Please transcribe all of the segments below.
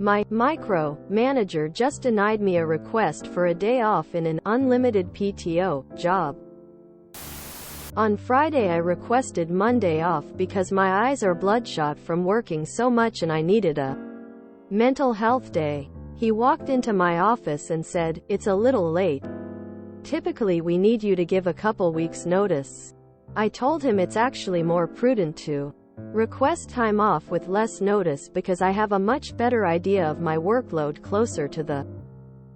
My micro manager just denied me a request for a day off in an unlimited PTO job. On Friday I requested Monday off because my eyes are bloodshot from working so much and I needed a mental health day. He walked into my office and said, "It's a little late. Typically we need you to give a couple weeks notice." I told him it's actually more prudent to request time off with less notice because I have a much better idea of my workload closer to the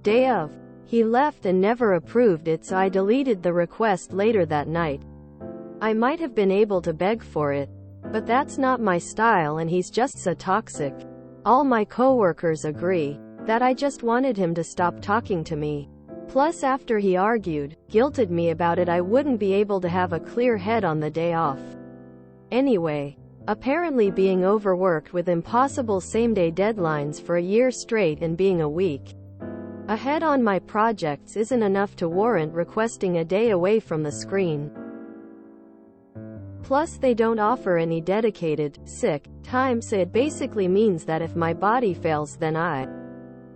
day of. He left and never approved it, so I deleted the request later that night. I might have been able to beg for it, but that's not my style and he's just so toxic. All my coworkers agree that I just wanted him to stop talking to me. Plus, after he argued, guilted me about it, I wouldn't be able to have a clear head on the day off. Anyway, apparently being overworked with impossible same-day deadlines for a year straight and being a week ahead on my projects isn't enough to warrant requesting a day away from the screen. Plus, they don't offer any dedicated sick time, so it basically means that if my body fails, then I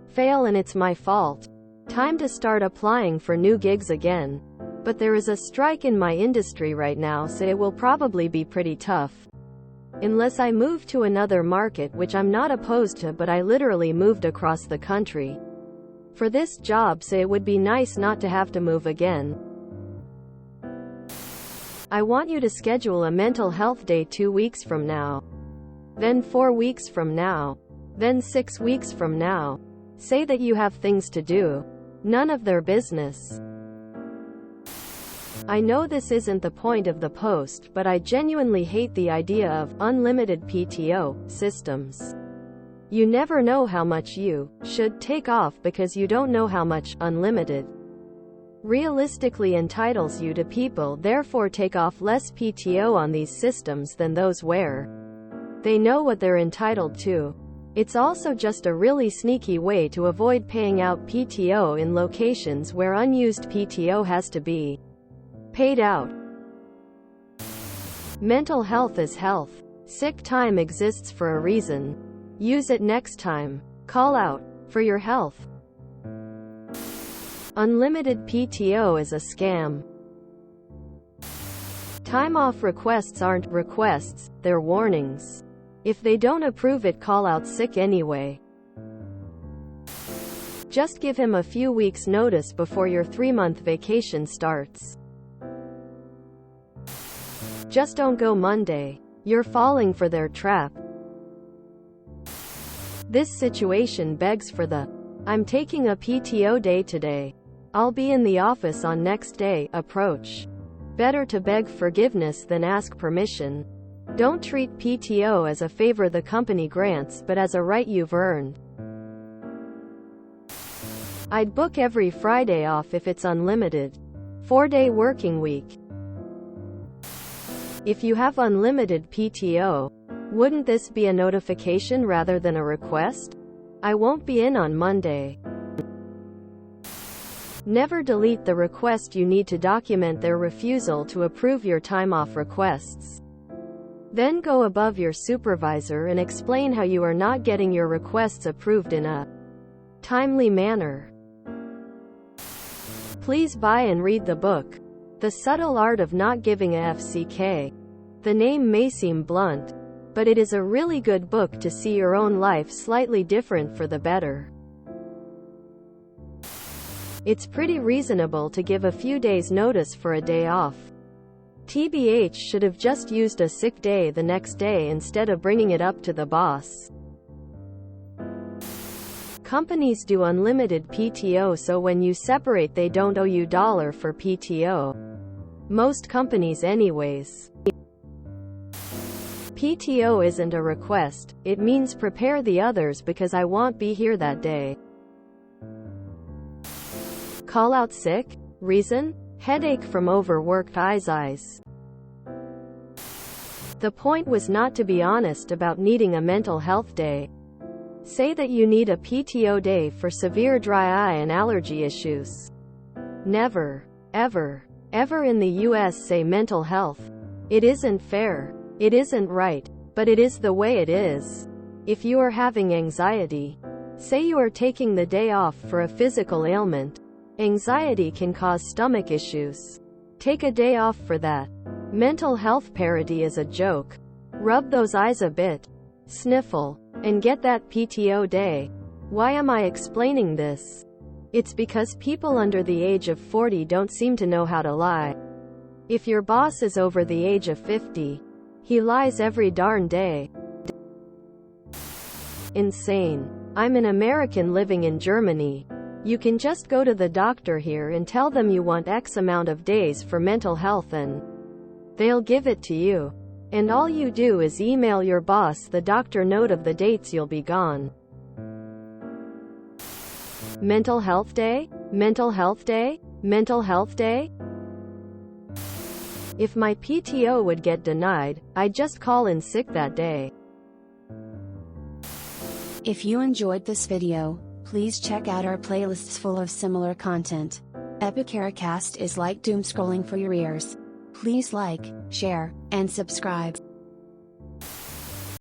fail and it's my fault. Time to start applying for new gigs again. But there is a strike in my industry right now, so it will probably be pretty tough. Unless I move to another market, which I'm not opposed to, but I literally moved across the country for this job, so it would be nice not to have to move again. I want you to schedule a mental health day 2 weeks from now. Then 4 weeks from now. Then 6 weeks from now. Say that you have things to do. None of their business. I know this isn't the point of the post, but I genuinely hate the idea of unlimited PTO systems. You never know how much you should take off because you don't know how much unlimited realistically entitles you to. People therefore take off less PTO on these systems than those where they know what they're entitled to. It's also just a really sneaky way to avoid paying out PTO in locations where unused PTO has to be paid out. Mental health is health. Sick time exists for a reason. Use it next time. Call out for your health. Unlimited PTO is a scam. Time off requests aren't requests, they're warnings. If they don't approve it, call out sick anyway. Just give him a few weeks notice before your 3-month vacation starts. Just don't go Monday. You're falling for their trap. This situation begs for the "I'm taking a PTO day today. I'll be in the office on next day" approach. Better to beg forgiveness than ask permission. Don't treat PTO as a favor the company grants, but as a right you've earned. I'd book every Friday off if it's unlimited. 4-day working week. If you have unlimited PTO, wouldn't this be a notification rather than a request? I won't be in on Monday. Never delete the request. You need to document their refusal to approve your time off requests. Then go above your supervisor and explain how you are not getting your requests approved in a timely manner. Please buy and read the book, The Subtle Art of Not Giving a FCK. The name may seem blunt, but it is a really good book to see your own life slightly different for the better. It's pretty reasonable to give a few days notice for a day off. TBH should have just used a sick day the next day instead of bringing it up to the boss. Companies do unlimited PTO, so when you separate they don't owe you $1 for PTO. Most companies anyways. PTO isn't a request, it means prepare the others because I won't be here that day. Call out sick? Reason? Headache from overworked eyes. The point was not to be honest about needing a mental health day. Say that you need a PTO day for severe dry eye and allergy issues. Never, ever in the US say mental health. It isn't fair. It isn't right. But it is the way it is. If you are having anxiety, Say you are taking the day off for a physical ailment. Anxiety can cause stomach issues. Take a day off for that. Mental health parity is a joke. Rub those eyes a bit. Sniffle. And get that PTO day. Why am I explaining this? It's because people under the age of 40 don't seem to know how to lie. If your boss is over the age of 50, he lies every darn day. Insane. I'm an American living in Germany. You can just go to the doctor here and tell them you want X amount of days for mental health and they'll give it to you. And all you do is email your boss the doctor note of the dates you'll be gone. Mental health day? Mental health day? Mental health day? If my PTO would get denied, I'd just call in sick that day. If you enjoyed this video, please check out our playlists full of similar content. Epicaricast is like doom scrolling for your ears. Please like, share, and subscribe.